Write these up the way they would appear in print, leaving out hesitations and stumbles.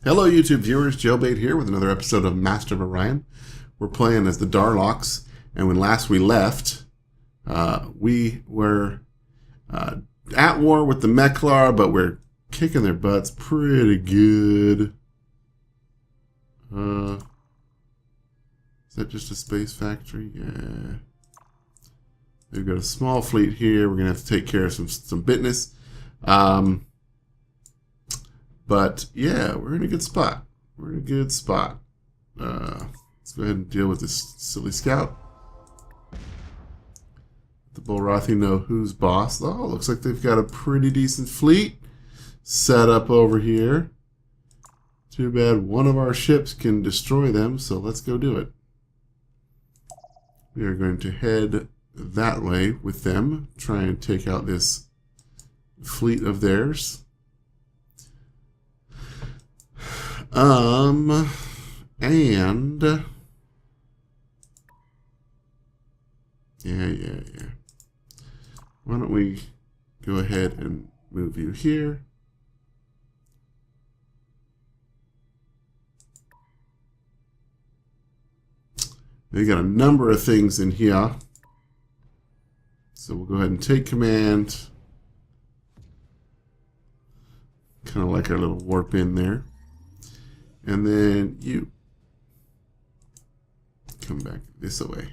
Hello YouTube viewers, Jaylbayt here with another episode of Master of Orion. We're playing as the Darlocks, and when last we left, we were at war with the Meklar, but we're kicking their butts pretty good. Is that just a space factory? Yeah. They've got a small fleet here. We're going to have to take care of some business. But yeah, we're in a good spot. We're in a good spot. Let's go ahead and deal with this silly scout. The Bulrathi know who's boss. Oh, looks like they've got a pretty decent fleet set up over here. Too bad one of our ships can destroy them, so let's go do it. We are going to head that way with them, try and take out this fleet of theirs. And yeah. Why don't we go ahead and move you here? They got a number of things in here. So we'll go ahead and take command. Kind of like our little warp in there. And then you come back this way.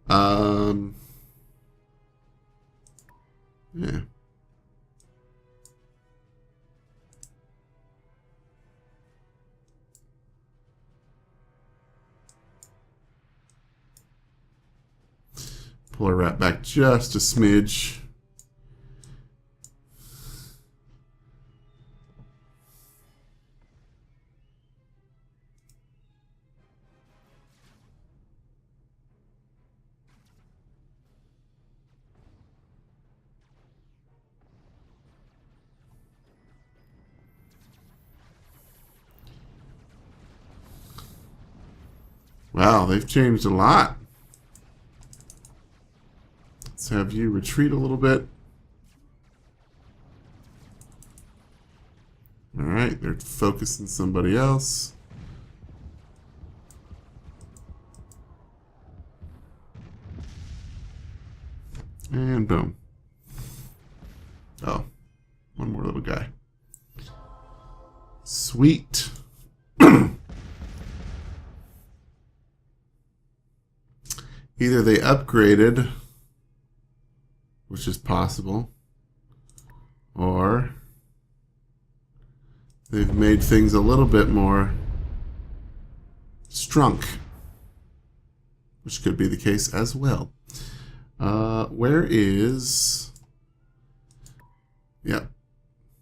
Yeah. Pull her right back just a smidge. Wow, they've changed a lot. Let's have you retreat a little bit. Alright, they're focusing somebody else. And boom. Oh, one more little guy. Sweet. Either they upgraded, which is possible, or they've made things a little bit more strunk, which could be the case as well. Where is... Yep.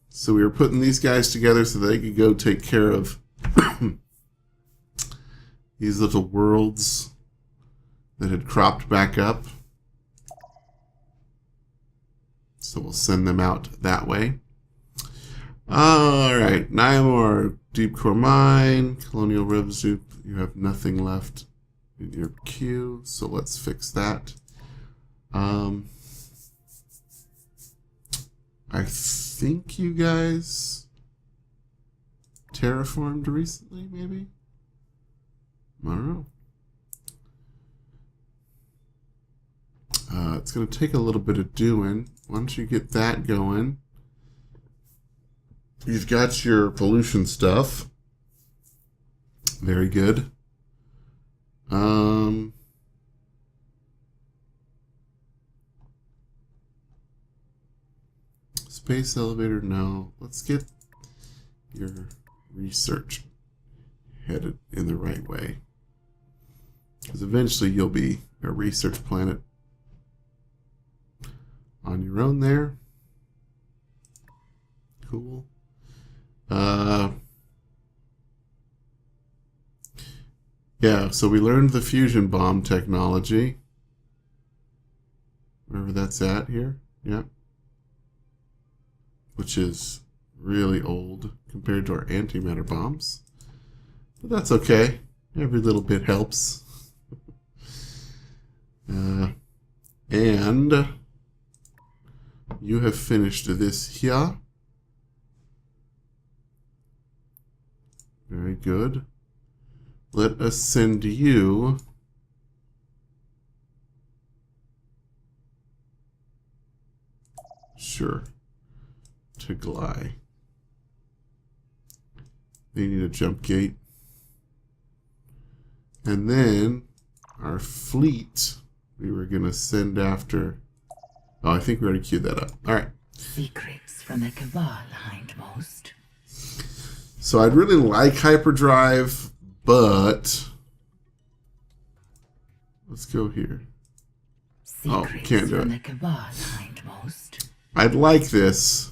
So we were putting these guys together so they could go take care of these little worlds that had cropped back up. So we'll send them out that way. Alright, 9 more. Deep Core Mine, Colonial Revenue. You have nothing left in your queue, so let's fix that. I think you guys terraformed recently, maybe? I don't know. It's going to take a little bit of doing. Once you get that going, you've got your pollution stuff. Very good. Space elevator, no. Let's get your research headed in the right way. Because eventually you'll be a research planet on your own there. Cool. Yeah, so we learned the fusion bomb technology. Wherever that's at here. Yeah. Which is really old compared to our antimatter bombs. But that's okay. Every little bit helps. And You have finished this here. Very good. Let us send you sure to Glide. They need a jump gate. And then our fleet we were gonna send after. Oh, I think we already queued that up. Alright. Secrets from the Cabal hindmost. So I'd really like hyperdrive, but let's go here. Secrets oh, can't do from it. The Cabal hindmost. I'd like this,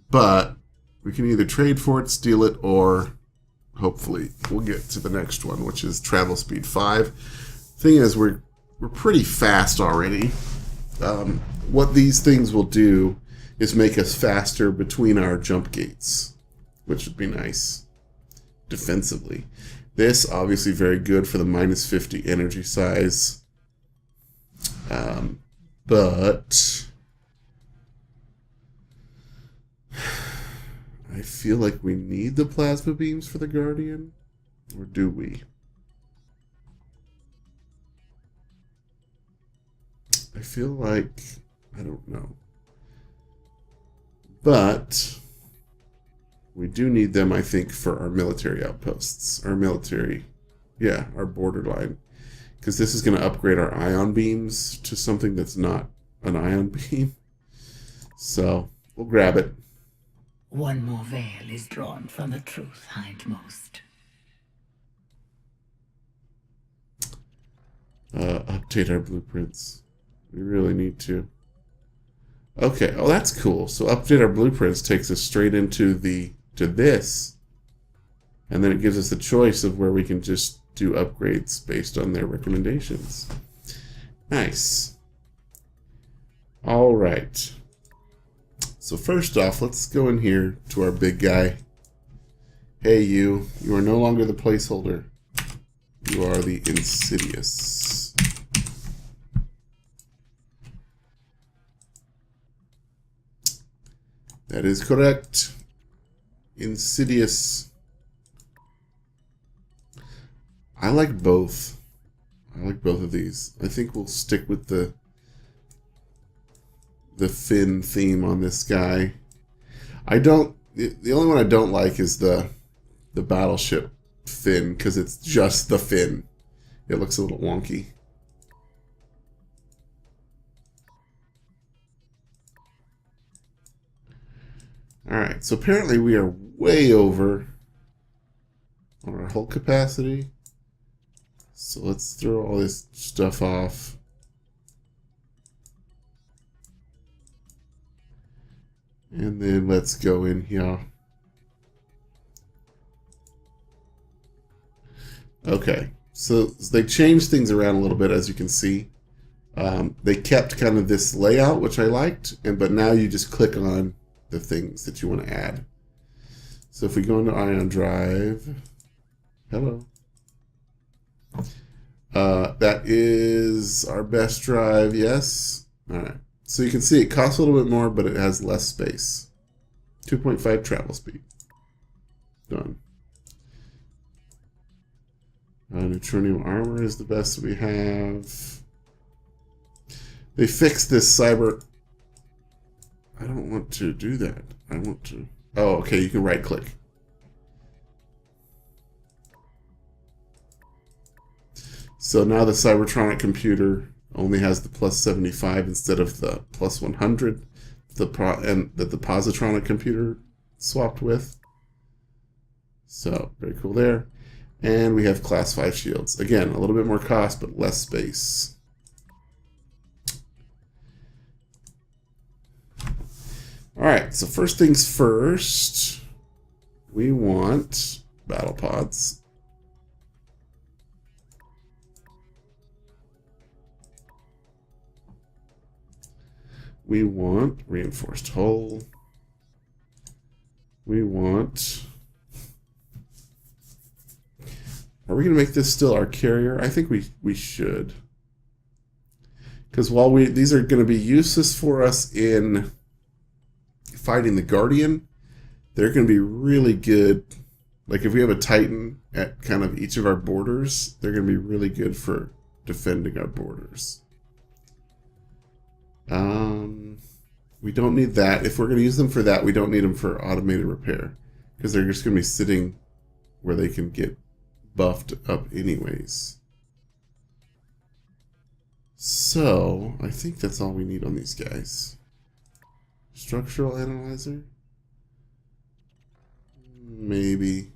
but we can either trade for it, steal it, or hopefully we'll get to the next one, which is travel speed 5. Thing is, we're pretty fast already. What these things will do is make us faster between our jump gates, which would be nice defensively. This obviously very good for the minus 50 energy size, but I feel like we need the plasma beams for the Guardian, or do we? I feel like, I don't know. But we do need them, I think, for our military outposts. Our military, yeah, our borderline. Because this is going to upgrade our ion beams to something that's not an ion beam. So, we'll grab it. One more veil is drawn from the truth hindmost. Update our blueprints. We really need to. Okay, oh that's cool. So update our blueprints takes us straight into to this. And then it gives us the choice of where we can just do upgrades based on their recommendations. Nice. All right. So first off, let's go in here to our big guy. Hey you are no longer the placeholder. You are the Insidious. That is correct. Insidious. I like both. I like both of these. I think we'll stick with the fin theme on this guy. I don't. The only one I don't like is the battleship fin, because it's just the fin. It looks a little wonky. Alright, so apparently we are way over on our hull capacity. So let's throw all this stuff off. And then let's go in here. Okay, so they changed things around a little bit, as you can see. They kept kind of this layout, which I liked, but now you just click on the things that you want to add. So if we go into Ion Drive, hello. That is our best drive, yes. All right. So you can see it costs a little bit more, but it has less space. 2.5 travel speed. Done. Neutronium armor is the best we have. They fixed this cyber. I don't want to do that. I want to. Oh, okay. You can right click. So now the Cybertronic computer only has the plus 75 instead of the plus 100 and that the Positronic computer swapped with. So very cool there. And we have class 5 shields. Again, a little bit more cost, but less space. Alright, so first things first, we want battle pods. We want reinforced hull. We want... Are we going to make this still our carrier? I think we should. Because while these are going to be useless for us in fighting the Guardian, they're going to be really good. Like if we have a Titan at kind of each of our borders, they're going to be really good for defending our borders. We don't need that. If we're going to use them for that, we don't need them for automated repair, because they're just going to be sitting where they can get buffed up anyways. So, I think that's all we need on these guys. Structural analyzer? Maybe.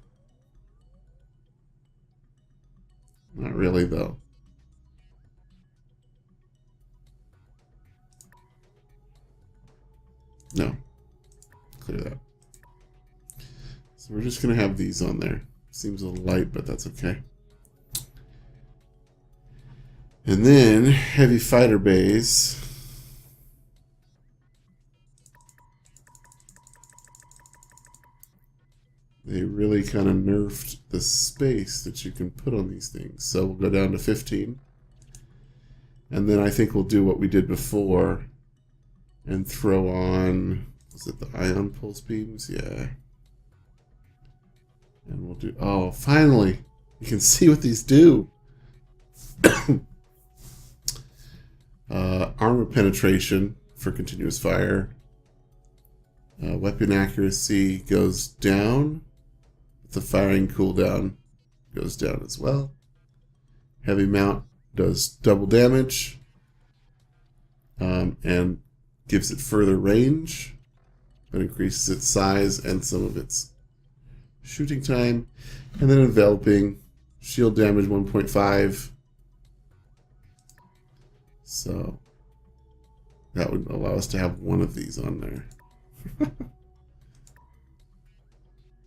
Not really, though. No. Clear that. So we're just going to have these on there. Seems a little light, but that's okay. And then, heavy fighter bays. They really kind of nerfed the space that you can put on these things. So we'll go down to 15. And then I think we'll do what we did before and throw on, was it the ion pulse beams? Yeah. And we'll do, oh, finally, you can see what these do. Armor penetration for continuous fire. Weapon accuracy goes down. The firing cooldown goes down as well. Heavy mount does double damage and gives it further range, but increases its size and some of its shooting time. And then enveloping, shield damage 1.5. So that would allow us to have one of these on there.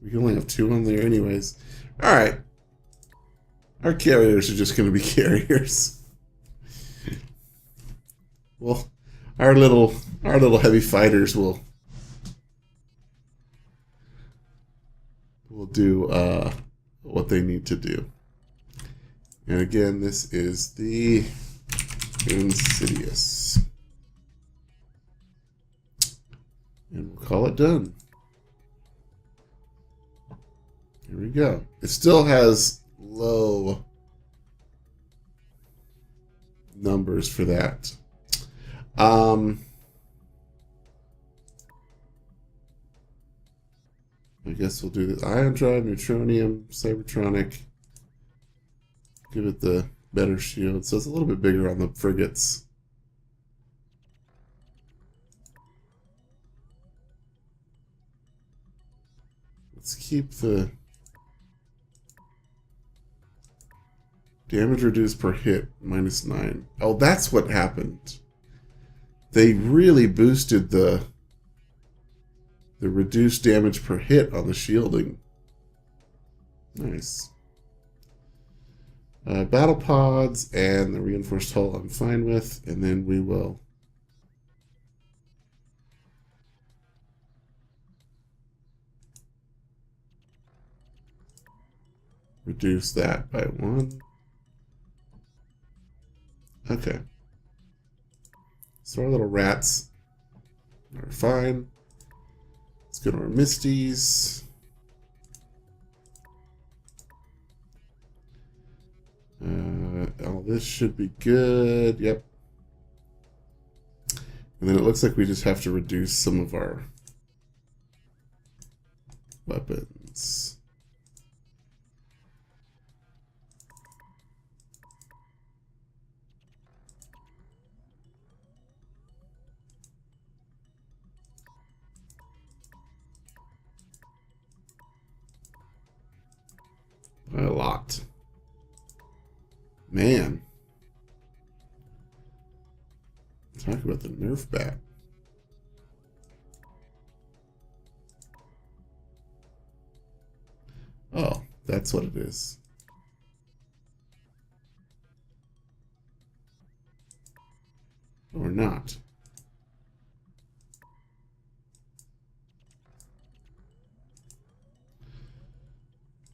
We can only have 2 on there anyways. Alright. Our carriers are just going to be carriers. Well, our little heavy fighters will do what they need to do. And again, this is the Insidious. And we'll call it done. Here we go. It still has low numbers for that. I guess we'll do this. Ion Drive, Neutronium, Cybertronic. Give it the better shield. So it's a little bit bigger on the frigates. Let's keep the damage reduced per hit -9. Oh, that's what happened. They really boosted the reduced damage per hit on the shielding. Nice. Battle pods and the reinforced hull I'm fine with, and then we will reduce that by 1. Okay. So our little rats are fine. Let's go to our Misties. All this should be good. Yep. And then it looks like we just have to reduce some of our weapons. By a lot. Man. Talk about the Nerf bat. Oh, that's what it is. Or not.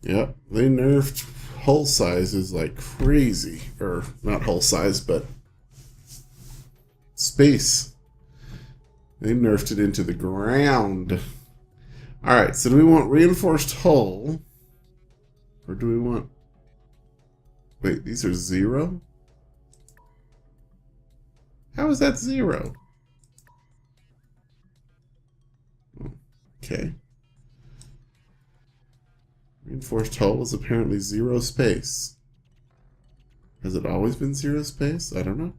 Yep, they nerfed hull sizes like crazy. Or, not hull size, but space. They nerfed it into the ground. Alright, so do we want reinforced hull? Or do we want... Wait, these are 0? How is that 0? Okay. Reinforced hull is apparently 0 space. Has it always been 0 space? I don't know.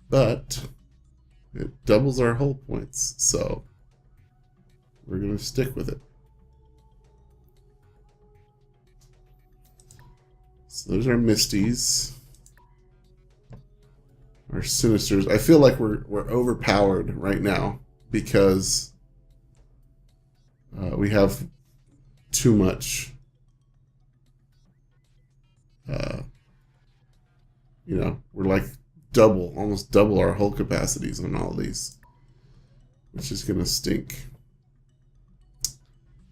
But it doubles our hull points, so we're going to stick with it. So those are Misties. Our Sinisters. I feel like we're overpowered right now because we have too much. You know, we're like almost double our hull capacities on all these, which is going to stink.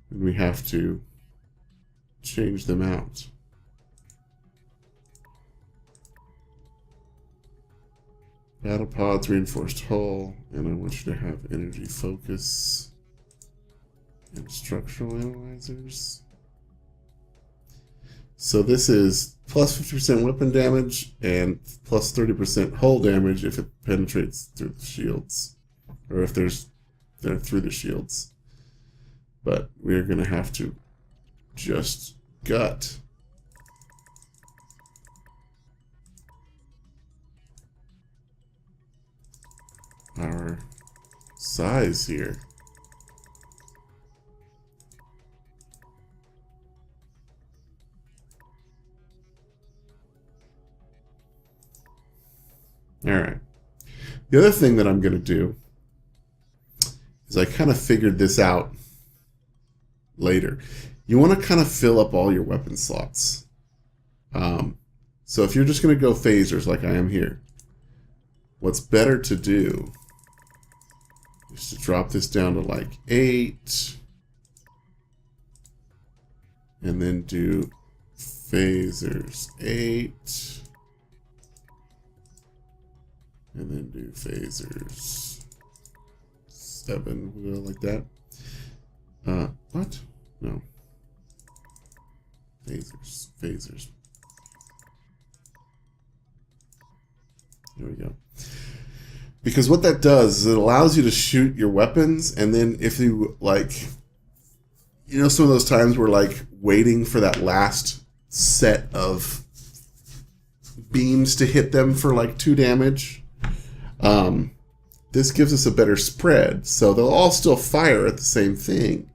And we have to change them out. Battle pods, reinforced hull, and I want you to have energy focus and structural analyzers. So this is plus 50% weapon damage and plus 30% hull damage if it penetrates through the shields, or if they're through the shields. But we're going to have to just gut our size here. All right. The other thing that I'm going to do is I kind of figured this out later. You want to kind of fill up all your weapon slots. So if you're just going to go phasers like I am here, what's better to do is to drop this down to like 8 and then do phasers 8 and then do phasers 7. We'll go like that. What? No. Phasers. There we go. Because what that does is it allows you to shoot your weapons, and then if you, like, you know, some of those times we're like waiting for that last set of beams to hit them for like 2 damage. This gives us a better spread, so they'll all still fire at the same thing,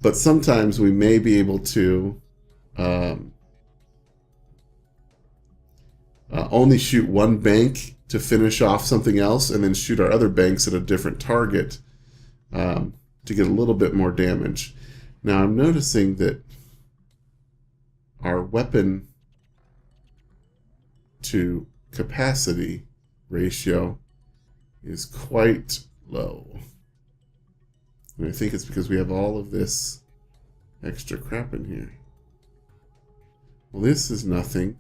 but sometimes we may be able to only shoot one bank to finish off something else, and then shoot our other banks at a different target to get a little bit more damage. Now I'm noticing that our weapon to capacity ratio is quite low. And I think it's because we have all of this extra crap in here. Well, this is nothing.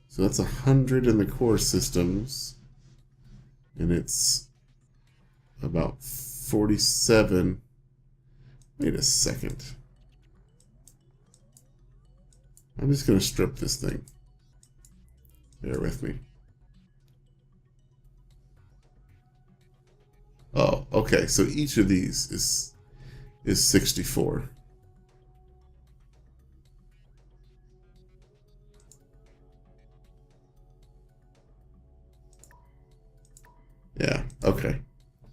So that's 100 in the core systems, and it's about 47. Wait a second. I'm just going to strip this thing. Bear with me. Oh, okay. So each of these is 64. Yeah, okay.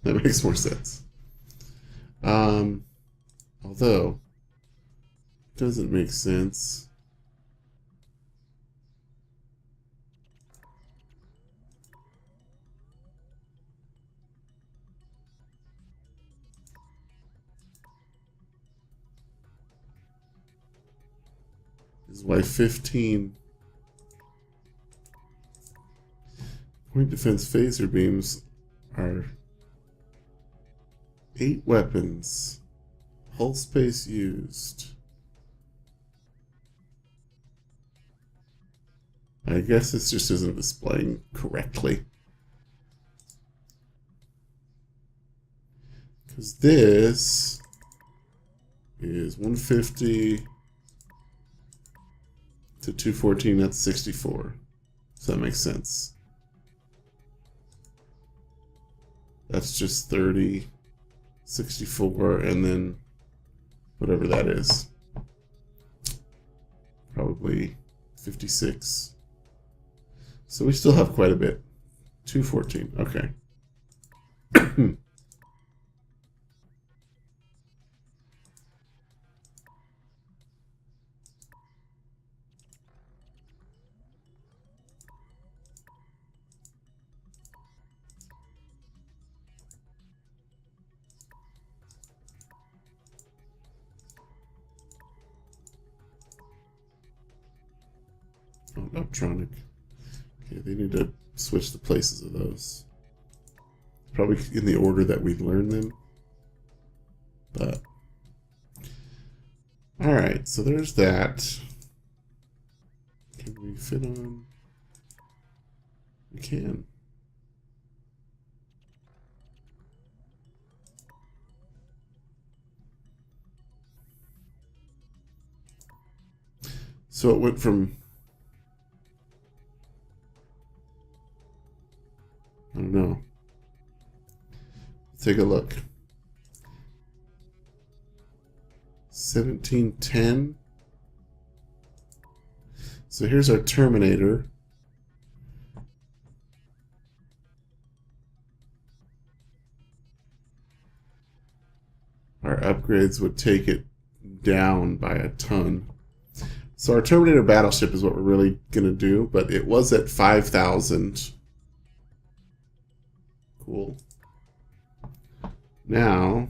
That makes more sense. Although, it doesn't make sense. This is why 15 point defense phaser beams are 8 weapons, Hull space used. I guess this just isn't displaying correctly. Because this is 150 to 214, that's 64. So that makes sense. That's just 30, 64, and then whatever that is. Probably 56. So we still have quite a bit. 214, okay. Oh, electronic. Okay, they need to switch the places of those. Probably in the order that we learn them. But alright, so there's that. Can we fit on? We can. So it went from, I don't know. Take a look. 1710. So here's our Terminator. Our upgrades would take it down by a ton. So our Terminator battleship is what we're really going to do, but it was at 5,000. Cool. Now,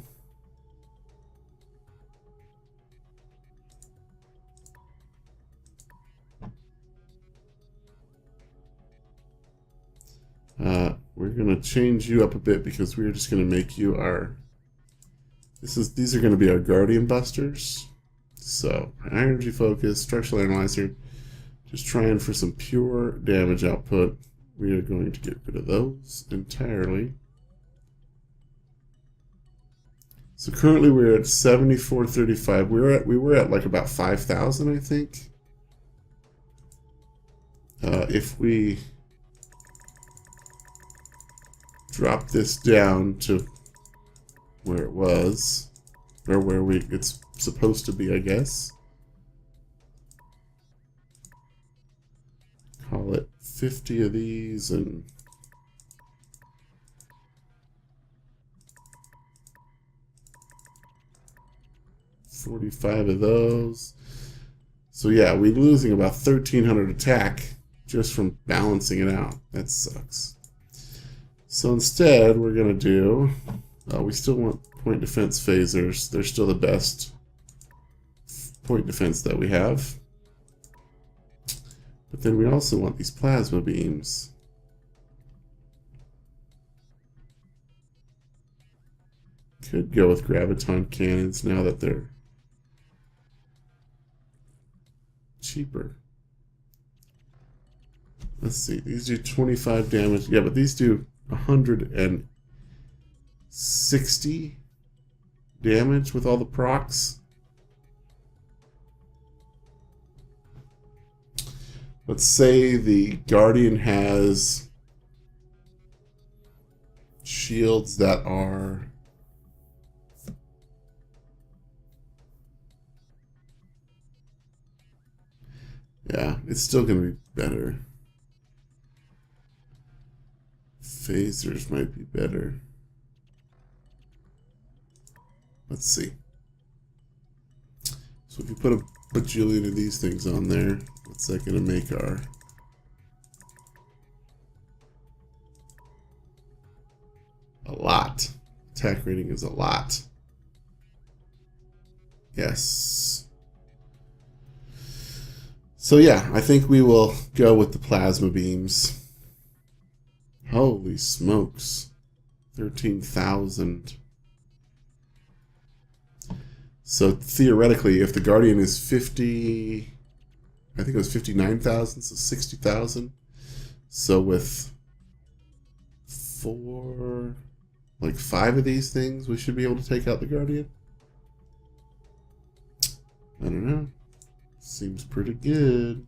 we're going to change you up a bit because we're just going to make you our, these are going to be our Guardian Busters. So, energy focus, structural analyzer, just trying for some pure damage output. We are going to get rid of those entirely. So currently we're at 7435. We were at like about 5,000, I think. If we drop this down to where it was, or where it's supposed to be, I guess. Call it 50 of these and 45 of those. So yeah, we're losing about 1,300 attack just from balancing it out. That sucks. So instead, we're going to do... we still want point defense phasers. They're still the best point defense that we have. But then we also want these plasma beams. Could go with graviton cannons now that they're cheaper. Let's see, these do 25 damage. Yeah, but these do 160 damage with all the procs. Let's say the Guardian has shields that are yeah, it's still going to be better. Phasers might be better. Let's see. So if you put a bajillion of these things on there, what's that going to make our... A lot. Attack rating is a lot. Yes. So yeah, I think we will go with the plasma beams. Holy smokes. 13,000. So theoretically, if the Guardian is 50, I think it was 59,000, so 60,000. So with 5 of these things, we should be able to take out the Guardian. I don't know. Seems pretty good.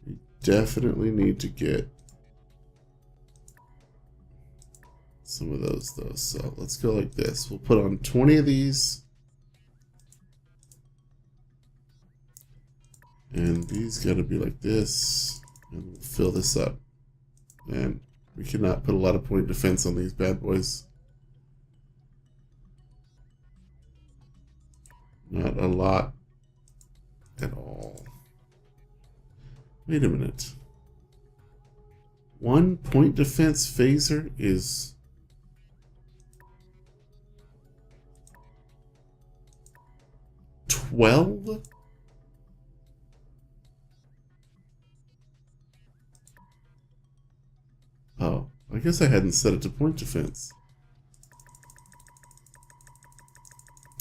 We definitely need to get some of those, though. So let's go like this. We'll put on 20 of these. And these got to be like this. And we'll fill this up. And we cannot put a lot of point defense on these bad boys. Not a lot at all. Wait a minute. 1 point defense phaser is 12? Oh, I guess I hadn't set it to point defense.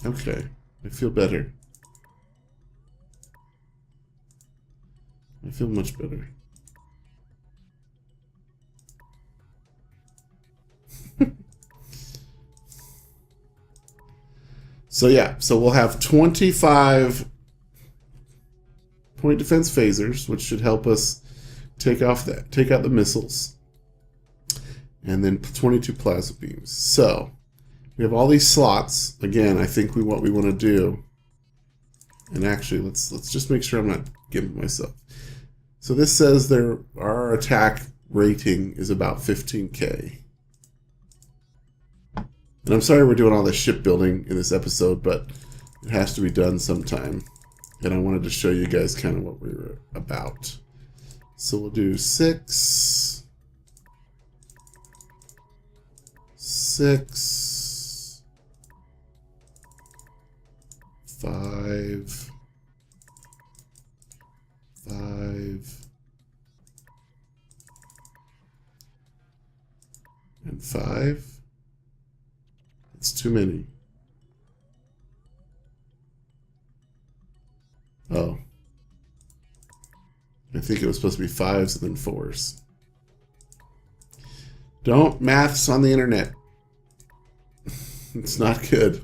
Okay, I feel better. I feel much better. So yeah, so we'll have 25 point defense phasers, which should help us take out the missiles. And then 22 plasma beams. So we have all these slots. Again, I think what we want to do. And actually, let's just make sure I'm not giving myself. So this says our attack rating is about 15k. And I'm sorry we're doing all this shipbuilding in this episode, but it has to be done sometime. And I wanted to show you guys kind of what we were about. So we'll do 6, 5, 5, and 5. It's too many. Oh. I think it was supposed to be 5s and then 4s. Don't maths on the internet. It's not good.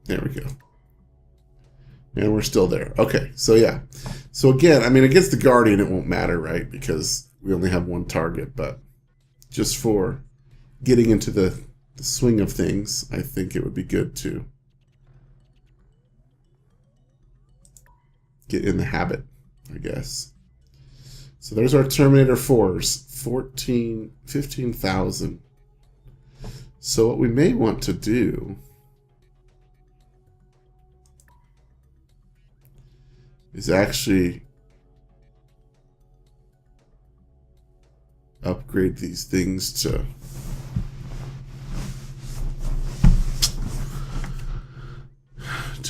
There we go. And we're still there. Okay, so yeah. So again, I mean, against the Guardian, it won't matter, right? Because we only have one target, but just for getting into the swing of things, I think it would be good to get in the habit, I guess. So there's our Terminator 4s, 15,000. So what we may want to do is actually upgrade these things to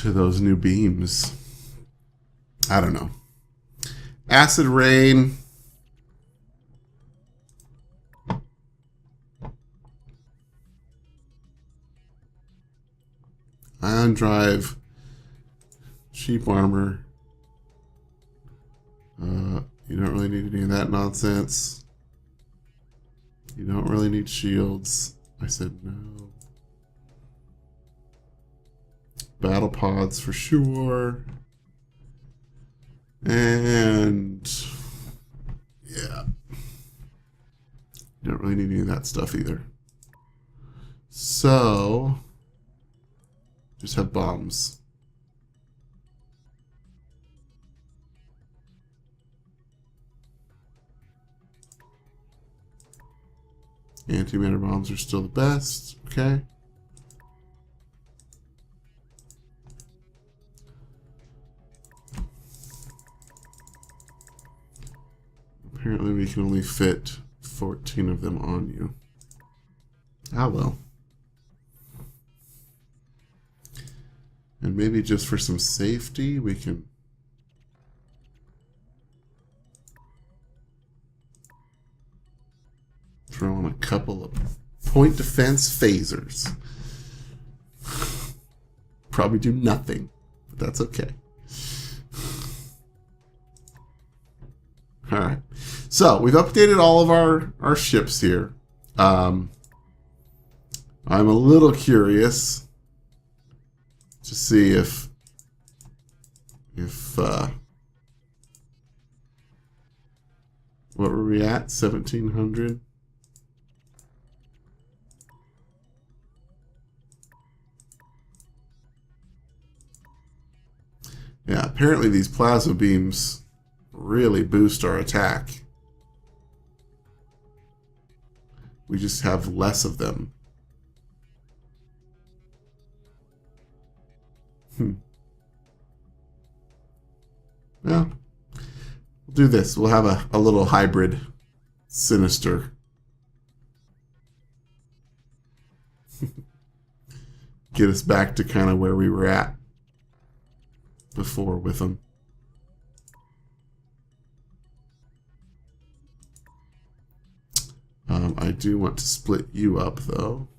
those new beams. I don't know. Acid rain. Ion drive. Cheap armor. You don't really need any of that nonsense. You don't really need shields. I said no. Battle pods for sure. And yeah. You don't really need any of that stuff either. So just have bombs. Antimatter bombs are still the best. Okay. Apparently we can only fit 14 of them on you. Ah, well. And maybe just for some safety, we can throw on a couple of point defense phasers. Probably do nothing, but that's okay. All right. So we've updated all of our ships here. I'm a little curious to see if what were we at? 1700. Yeah, apparently these plasma beams really boost our attack. We just have less of them. Well, we'll do this. We'll have a little hybrid sinister. Get us back to kind of where we were at before with them. I do want to split you up, though.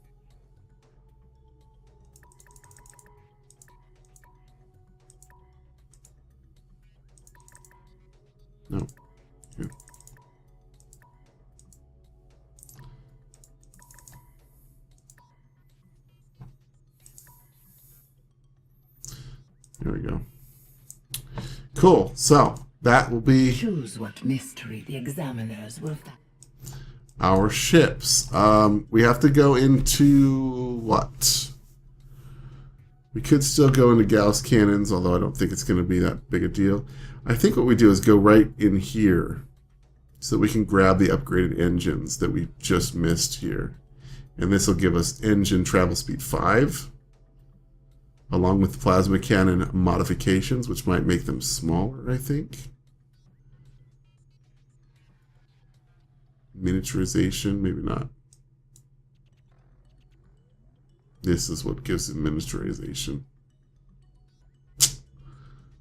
No. Good. There we go. Cool. So that will be Choose what mystery the examiners will find. our ships. We have to go into what? We could still go into Gauss cannons, although I don't think it's going to be that big a deal. I think what we do is go right in here so that we can grab the upgraded engines that we just missed here. And this will give us engine travel speed 5, along with plasma cannon modifications, which might make them smaller, I think. Miniaturization, maybe not. This is what gives it miniaturization.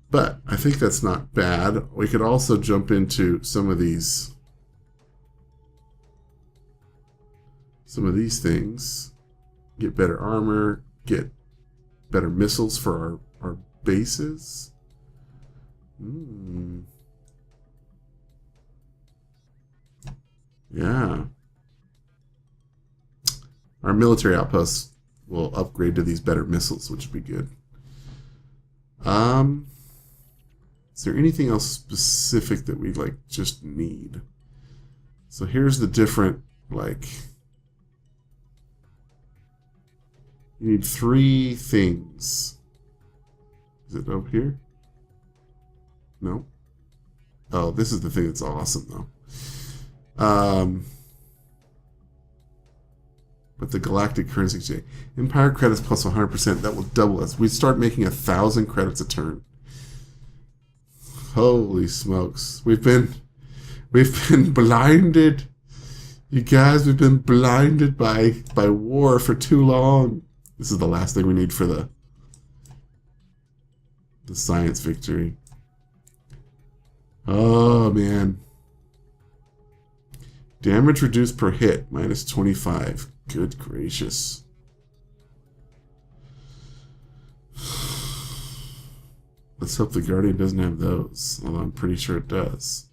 But I think that's not bad. We could also jump into some of these things. Get better armor, get better missiles for our bases. Yeah. Our military outposts will upgrade to these better missiles, which would be good. Is there anything else specific that we just need? So here's the different you need 3 things. Is it over here? No. Oh, this is the thing that's awesome though. But the galactic currency exchange. Empire credits plus 100%, that will double us. We start making 1,000 credits a turn. Holy smokes. We've been blinded. You guys, we've been blinded by war for too long. This is the last thing we need for the science victory. Oh man. Damage reduced per hit, minus 25. Good gracious. Let's hope the Guardian doesn't have those, although I'm pretty sure it does.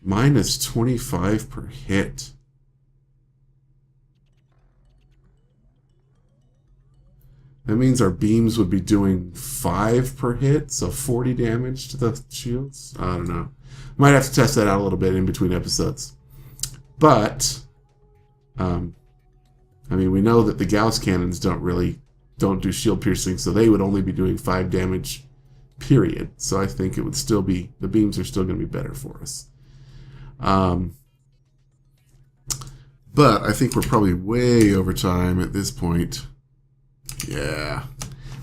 Minus 25 per hit. That means our beams would be doing 5 per hit, so 40 damage to the shields. I don't know. Might have to test that out a little bit in between episodes. But, I mean, we know that the Gauss cannons don't do shield piercing, so they would only be doing 5 damage, period. So I think it would still be, the beams are still going to be better for us. But I think we're probably way over time at this point. Yeah.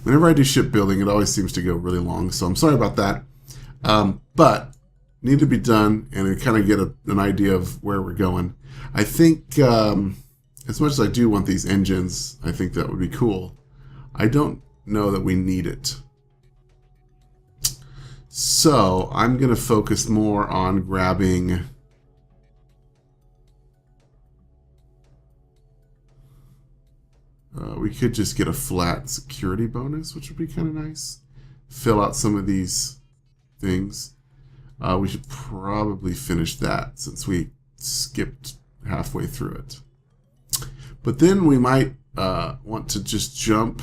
Whenever I do shipbuilding, it always seems to go really long, so I'm sorry about that. But need to be done and kind of get an idea of where we're going. I think, as much as I do want these engines, I think that would be cool. I don't know that we need it. So I'm going to focus more on grabbing we could just get a flat security bonus, which would be kind of nice. Fill out some of these things. We should probably finish that since we skipped halfway through it. But then we might want to just jump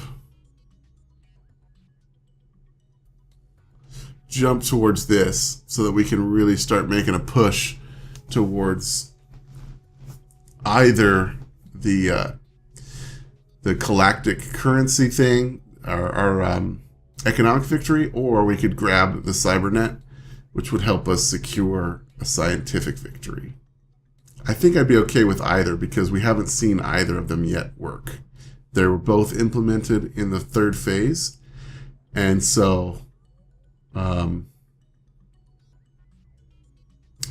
towards this so that we can really start making a push towards either the galactic currency thing, our economic victory, or we could grab the cybernet, which would help us secure a scientific victory. I think I'd be okay with either because we haven't seen either of them yet work. They were both implemented in the third phase, and so I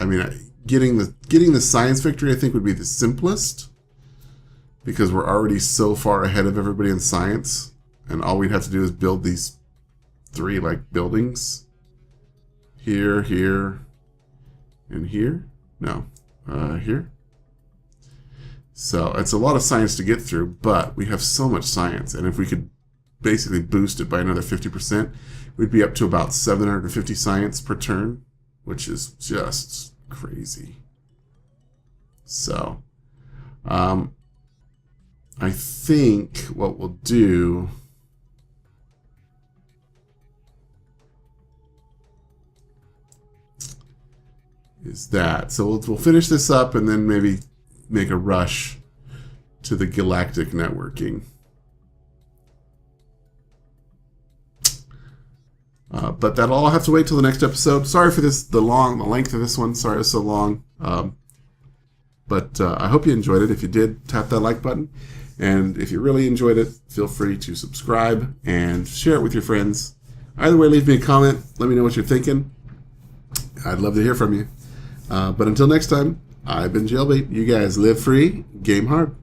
mean, getting the science victory I think would be the simplest because we're already so far ahead of everybody in science, and all we'd have to do is build these 3 like buildings here, here, and here. No, here. So it's a lot of science to get through, but we have so much science, and if we could basically boost it by another 50%, we'd be up to about 750 science per turn, which is just crazy. So, I think what we'll do is that. So we'll finish this up and then maybe make a rush to the galactic networking. But that'll all have to wait till the next episode. Sorry for this, the length of this one. Sorry it's so long. But I hope you enjoyed it. If you did, tap that like button. And if you really enjoyed it, feel free to subscribe and share it with your friends. Either way, leave me a comment. Let me know what you're thinking. I'd love to hear from you. But until next time, I've been Jaylbayt. You guys live free, game hard.